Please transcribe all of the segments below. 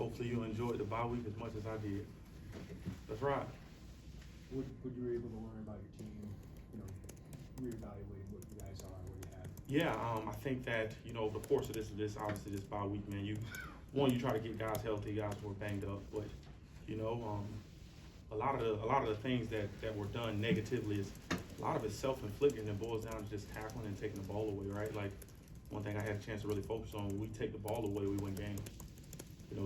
Hopefully you enjoyed the bye week as much as I did. Let's ride. What you were able to learn about your team, reevaluating what you guys are, what you have? Yeah, I think that, over the course of this obviously this bye week, man, you try to get guys healthy, guys who are banged up, but a lot of the things that were done negatively is a lot of it's self-inflicted, and it boils down to just tackling and taking the ball away, right? Like, one thing I had a chance to really focus on, when we take the ball away, we win games.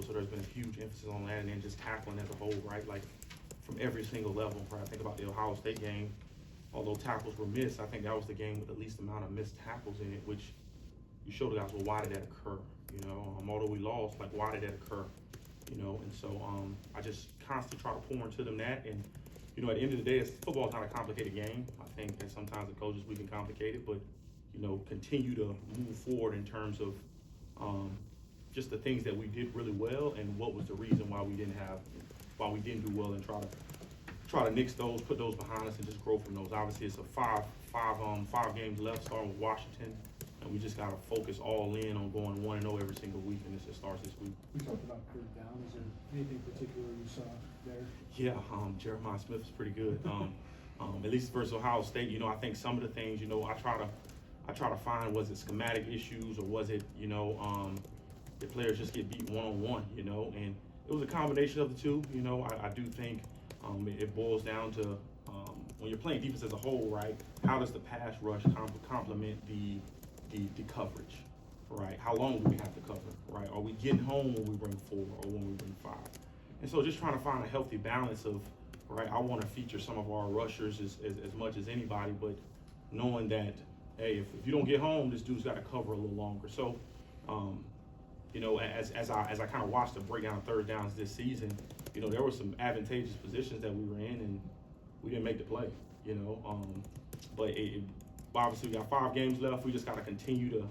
So there's been a huge emphasis on that, and then just tackling as a whole, right? Like, from every single level, right? I think about the Ohio State game, although tackles were missed, I think that was the game with the least amount of missed tackles in it, which you show the guys, well, why did that occur? Although we lost, like, why did that occur? And so I just constantly try to pour into them that, and at the end of the day, football is not a complicated game. I think that sometimes the coaches, we can complicate it, but continue to move forward in terms of just the things that we did really well, and what was the reason why we didn't do well, and try to nix those, put those behind us, and just grow from those. Obviously, it's a five games left, starting with Washington, and we just got to focus all in on going 1-0 every single week, and this starts this week. We talked about third down. Is there anything particular you saw there? Yeah, Jeremiah Smith is pretty good. At least versus Ohio State, I think some of the things, I try to find, was it schematic issues, or was it, the players just get beat one-on-one, and it was a combination of the two. I do think it boils down to when you're playing defense as a whole, right? How does the pass rush complement the coverage, right? How long do we have to cover, right? Are we getting home when we bring 4 or when we bring 5? And so just trying to find a healthy balance of, right, I want to feature some of our rushers as much as anybody, but knowing that, hey, if you don't get home, this dude's got to cover a little longer. So, as I kind of watched the breakdown of third downs this season, there were some advantageous positions that we were in, and we didn't make the play, but obviously we got 5 games left. We just got to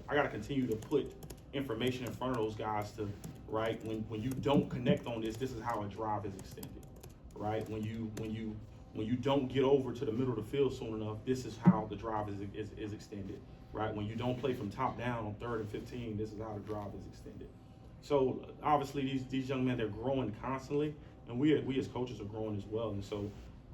I got to continue to put information in front of those guys to, right, when you don't connect on this is how a drive is extended, right? When you don't get over to the middle of the field soon enough, this is how the drive is extended, right? When you don't play from top down on 3rd and 15, this is how the drive is extended. So obviously these young men, they're growing constantly, and we as coaches are growing as well. And so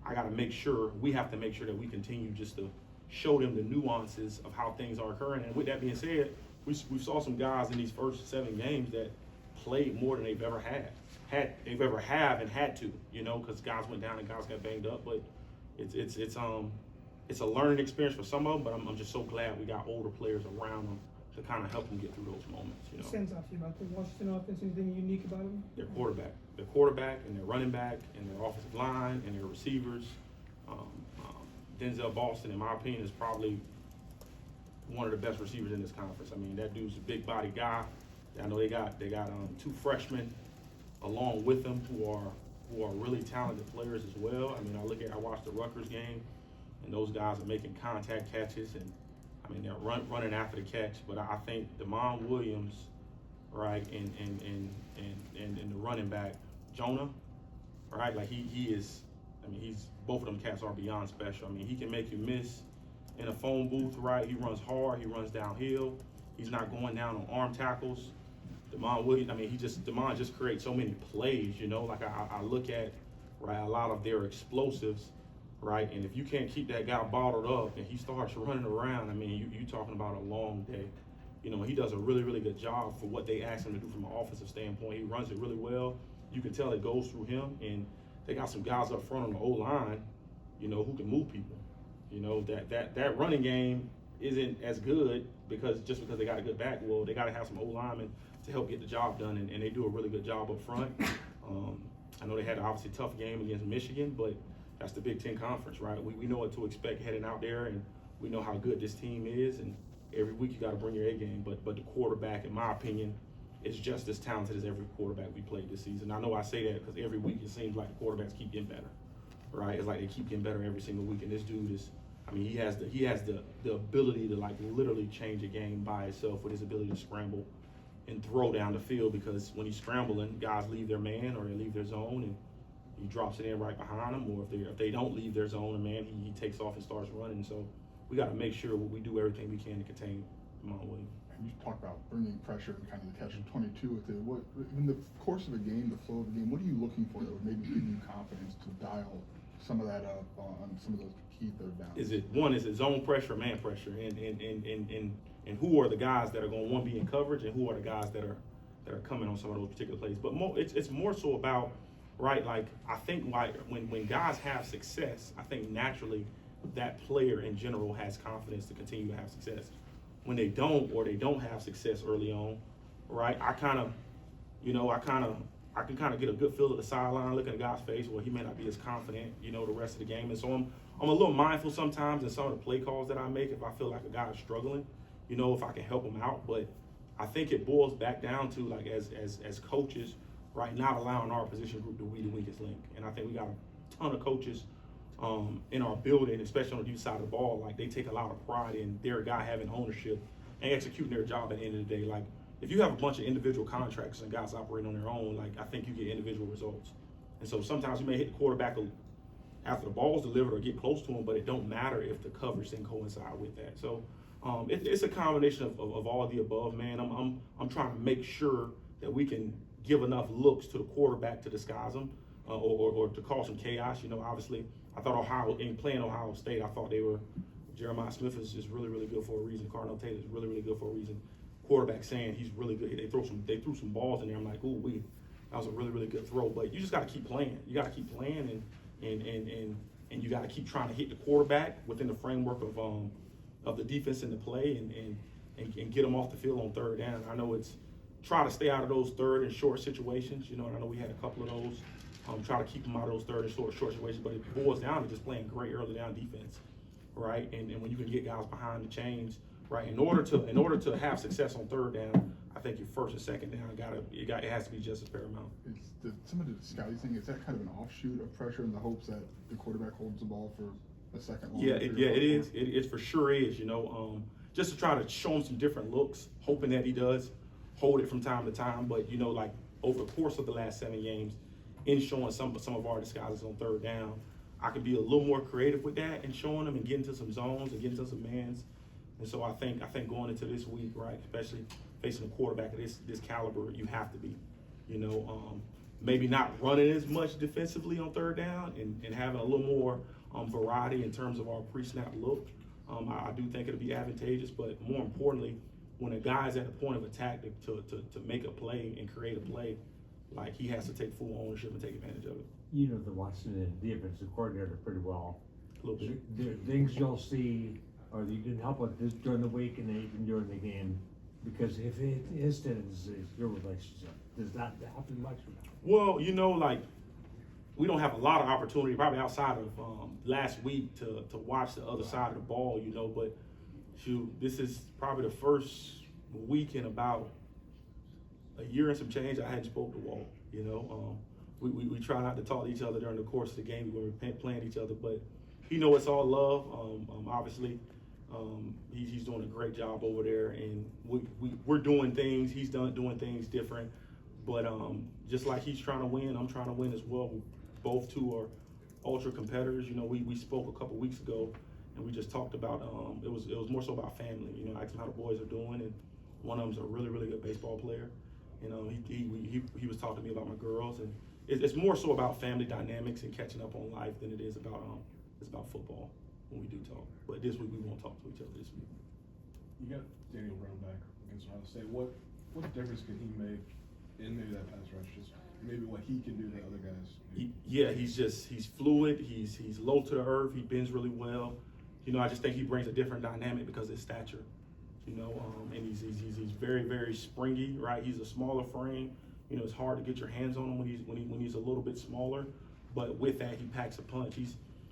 we have to make sure that we continue just to show them the nuances of how things are occurring. And with that being said, we saw some guys in these first 7 games that played more than they've ever had to, because guys went down and guys got banged up. But it's a learning experience for some of them. But I'm just so glad we got older players around them to kind of help them get through those moments. What stands out to you about the Washington offense? Anything unique about them? Their quarterback, and their running back, and their offensive line, and their receivers. Denzel Boston, in my opinion, is probably one of the best receivers in this conference. I mean, that dude's a big body guy. I know they got 2 freshmen along with them who are really talented players as well. I mean, I watched the Rutgers game, and those guys are making contact catches, and I mean, they're running after the catch. But I think Damon Williams, right, and the running back Jonah, right, like he is. I mean, both of them cats are beyond special. I mean, he can make you miss in a phone booth, right? He runs hard. He runs downhill. He's not going down on arm tackles. Damon Williams, I mean, Damon just creates so many plays, Like I look at, right, a lot of their explosives, right? And if you can't keep that guy bottled up and he starts running around, I mean, you talking about a long day. He does a really, really good job for what they ask him to do from an offensive standpoint. He runs it really well. You can tell it goes through him, and they got some guys up front on the O-line, who can move people. That running game isn't as good because they got a good back. Well, they got to have some O-linemen to help get the job done, and they do a really good job up front. I know they had an obviously tough game against Michigan, but that's the Big Ten Conference, right? We know what to expect heading out there, and we know how good this team is, and every week you got to bring your A game. But the quarterback, in my opinion, is just as talented as every quarterback we played this season. I know I say that because every week it seems like the quarterbacks keep getting better, right? It's like they keep getting better every single week, and this dude is, I mean, he has the ability to like literally change a game by itself with his ability to scramble and throw down the field, because when he's scrambling, guys leave their man or they leave their zone, and he drops it in right behind them. Or if they don't leave their zone, and man, he takes off and starts running. So we got to make sure we do everything we can to contain Damon Williams. you talk about bringing pressure and kind of the catch-22 with it. What in the course of a game, the flow of a game, what are you looking for that would maybe give you confidence to dial some of that up on some of those key third downs? Is it zone pressure, man pressure, and who are the guys that are going to be in coverage, and who are the guys that are coming on some of those particular plays? But it's more so about, right, like I think like when guys have success, I think naturally that player in general has confidence to continue to have success. When they don't, or they don't have success early on, right, I can kind of get a good feel of the sideline, look at a guy's face where he may not be as confident, the rest of the game. And so I'm a little mindful sometimes in some of the play calls that I make if I feel like a guy is struggling, if I can help him out. But I think it boils back down to, like, as coaches, right, not allowing our position group to be the weakest link. And I think we got a ton of coaches in our building, especially on the defensive side of the ball. Like, they take a lot of pride in their guy having ownership and executing their job at the end of the day. Like, if you have a bunch of individual contracts and guys operating on their own, like, I think you get individual results. And so sometimes you may hit the quarterback after the ball's delivered or get close to him, but it don't matter if the coverage didn't coincide with that. So it's a combination of all of the above, man. I'm trying to make sure that we can give enough looks to the quarterback to disguise them or to cause some chaos. Obviously, I thought in playing Ohio State, I thought Jeremiah Smith is just really, really good for a reason. Cardinal Taylor is really, really good for a reason. Quarterback saying he's really good. They threw some balls in there. I'm like, ooh, that was a really, really good throw. But you just got to keep playing. You got to keep playing, and you got to keep trying to hit the quarterback within the framework of the defense and the play, and get them off the field on third down. I know it's try to stay out of those third and short situations. And I know we had a couple of those. Try to keep them out of those third and short situations. But it boils down to just playing great early down defense, right? And when you can get guys behind the chains. Right, in order to have success on third down, I think your first and second down it has to be just as paramount. Some of the disguise thing, is that kind of an offshoot of pressure in the hopes that the quarterback holds the ball for a second longer? It is. It for sure is. Just to try to show him some different looks, hoping that he does hold it from time to time. But like over the course of the last 7 games, in showing some of our disguises on third down, I could be a little more creative with that and showing them and getting to some zones and getting to some mans. And so I think going into this week, right, especially facing a quarterback of this caliber, you have to be, maybe not running as much defensively on third down and having a little more variety in terms of our pre-snap look. I do think it'll be advantageous, but more importantly, when a guy's at the point of attack to make a play and create a play, like, he has to take full ownership and take advantage of it. The Washington defensive coordinator pretty well. A little bit. There are things you'll see, or you can help with this during the week and then even during the game, because if it is tendencies, your relationship does not happen much. Well, like, we don't have a lot of opportunity, probably outside of last week, to watch the other side of the ball, but shoot, this is probably the first week in about a year and some change I hadn't spoke to Walt. We try not to talk to each other during the course of the game when we're playing each other, but he knows it's all love. Obviously, he's doing a great job over there, and we're doing things. He's doing things different, but just like he's trying to win, I'm trying to win as well. Both two are ultra competitors. We spoke a couple weeks ago, and we just talked about it was more so about family. Asking how the boys are doing, and one of them's a really, really good baseball player. He was talking to me about my girls, and it's more so about family dynamics and catching up on life than it is about football when we do talk. But this week we won't talk to each other this week. You got Daniel Brown back against Ohio State. What difference can he make in maybe that pass rush? Just maybe what he can do that other guys do. He's fluid. He's low to the earth. He bends really well. I just think he brings a different dynamic because of his stature. And he's very, very springy, right? He's a smaller frame. It's hard to get your hands on him when he's a little bit smaller. But with that, he packs a punch.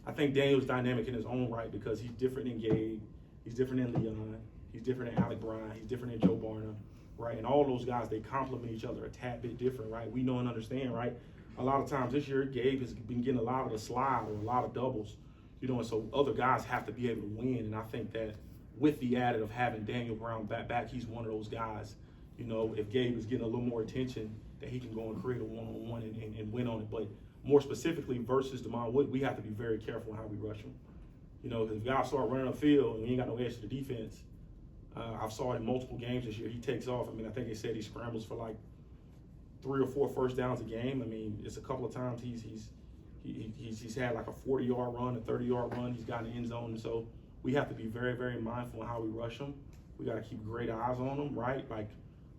I think Daniel's dynamic in his own right because he's different than Gabe. He's different than Leon. He's different than Alec Bryan. He's different than Joe Barna, right? And all those guys, they complement each other a tad bit different, right? We know and understand, right? A lot of times this year, Gabe has been getting a lot of the slide or a lot of doubles, and so other guys have to be able to win. And I think that with the added of having Daniel Brown back, he's one of those guys, if Gabe is getting a little more attention, that he can go and create a one-on-one and win on it. But more specifically versus DeMond Wood, we have to be very careful how we rush him. Because if guys start running the field and we ain't got no edge to the defense, I've saw it in multiple games this year. He takes off. I mean, I think they said he scrambles for like 3 or 4 first downs a game. I mean, it's a couple of times he's had like a 40-yard run, a 30-yard run. He's gotten in the end zone, and so we have to be very, very mindful in how we rush him. We got to keep great eyes on him, right? Like,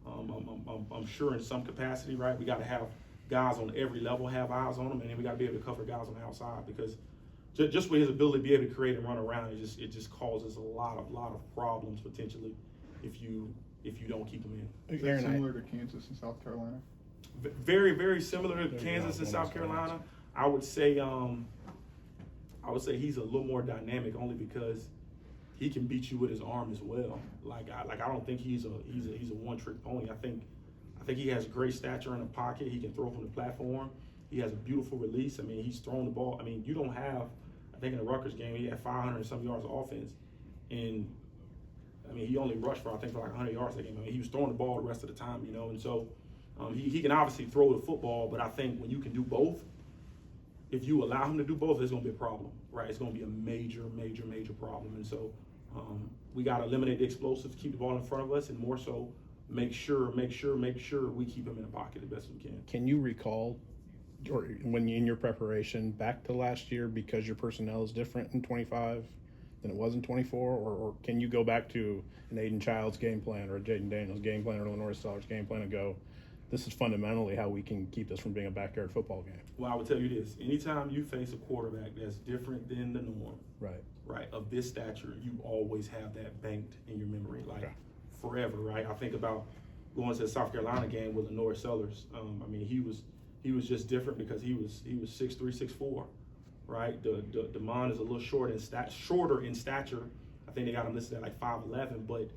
I'm sure in some capacity, right? We got to have guys on every level have eyes on him, and then we got to be able to cover guys on the outside because just with his ability to be able to create and run around, it just causes a lot of problems potentially if you don't keep him in. Is that similar to Kansas and South Carolina? Very, very similar to Kansas and South Carolina. I would say he's a little more dynamic only because he can beat you with his arm as well. I don't think he's a one-trick pony. I think he has great stature in the pocket. He can throw from the platform. He has a beautiful release. I mean, he's throwing the ball. I mean, you don't have. I think in the Rutgers game he had 500 and some yards of offense, and I mean he only rushed for like 100 yards that game. I mean he was throwing the ball the rest of the time, you know, and so he can obviously throw the football, but I think when you can do both, if you allow him to do both, there's going to be a problem, right? It's going to be a major problem, and so we got to eliminate the explosives, keep the ball in front of us, and more so make sure we keep him in the pocket the best we can. Can you recall, or when in your preparation back to last year, because your personnel is different in 25 than it was in 24, or can you go back to an Aiden Childs game plan or a Jaden Daniels game plan or an Lenore Sellers game plan and go, this is fundamentally how we can keep this from being a backyard football game? Well, I would tell you this: anytime you face a quarterback that's different than the norm, right, of this stature, you always have that banked in your memory, forever, right? I think about going to the South Carolina game with Lenore Sellers. I mean, he was just different because he was 6'3", 6'4", right? Damon is a little shorter in stature. I think they got him listed at like 5'11", but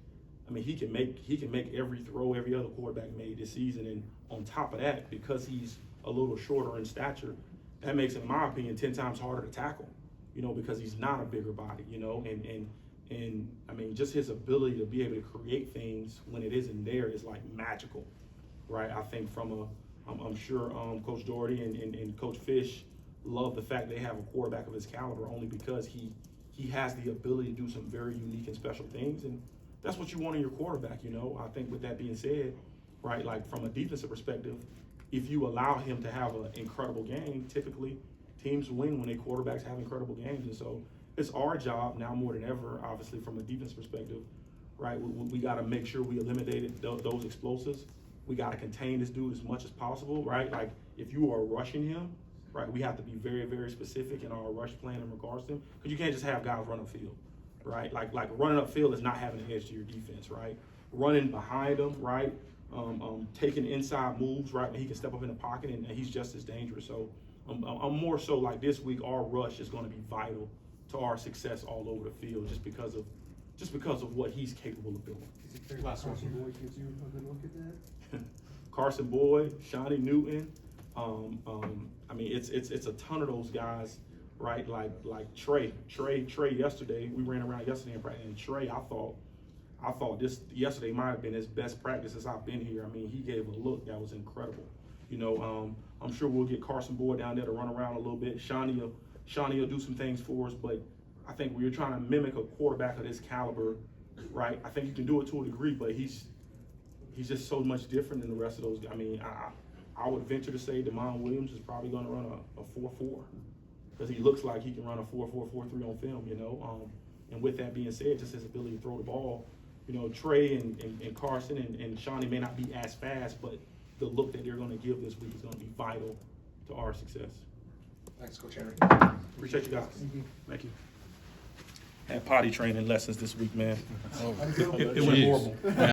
I mean he can make every throw every other quarterback made this season, and on top of that, because he's a little shorter in stature, that makes it, in my opinion, 10 times harder to tackle, you know, because he's not a bigger body, you know, and I mean just his ability to be able to create things when it isn't there is like magical, right? I think I'm sure Coach Doherty and Coach Fish love the fact they have a quarterback of his caliber only because he has the ability to do some very unique and special things, and that's what you want in your quarterback, you know. I think with that being said, right, like from a defensive perspective, if you allow him to have an incredible game, typically teams win when their quarterbacks have incredible games, and so it's our job now more than ever, obviously from a defense perspective, right? We got to make sure we eliminated those explosives. We got to contain this dude as much as possible, right? Like if you are rushing him, right, we have to be very, very specific in our rush plan in regards to him, because you can't just have guys run upfield, right? Like running upfield is not having an edge to your defense, right? Running behind him, right? Taking inside moves, right? And he can step up in the pocket, and he's just as dangerous. So I'm more so like this week, our rush is going to be vital to our success all over the field, just because of what he's capable of doing. Last one. Boy gives you a good look at that. Carson Boyd, Shawnee Newton. I mean, it's a ton of those guys, right? Like Trey yesterday. We ran around yesterday in practice, and Trey, I thought this yesterday might have been his best practice since I've been here. I mean, he gave a look that was incredible. You know, I'm sure we'll get Carson Boyd down there to run around a little bit. Shawnee will do some things for us, but I think when you're trying to mimic a quarterback of this caliber, right? I think you can do it to a degree, but he's just so much different than the rest of those guys. I mean, I would venture to say Damon Williams is probably going to run a 4.4 because he looks like he can run a 4.4, 4.3 on film, you know. And with that being said, just his ability to throw the ball, you know, Trey and Carson and Shawnee may not be as fast, but the look that they're going to give this week is going to be vital to our success. Thanks, Coach Henry. Appreciate you guys. Thank you. Had potty training lessons this week, man. How do you feel? It went horrible.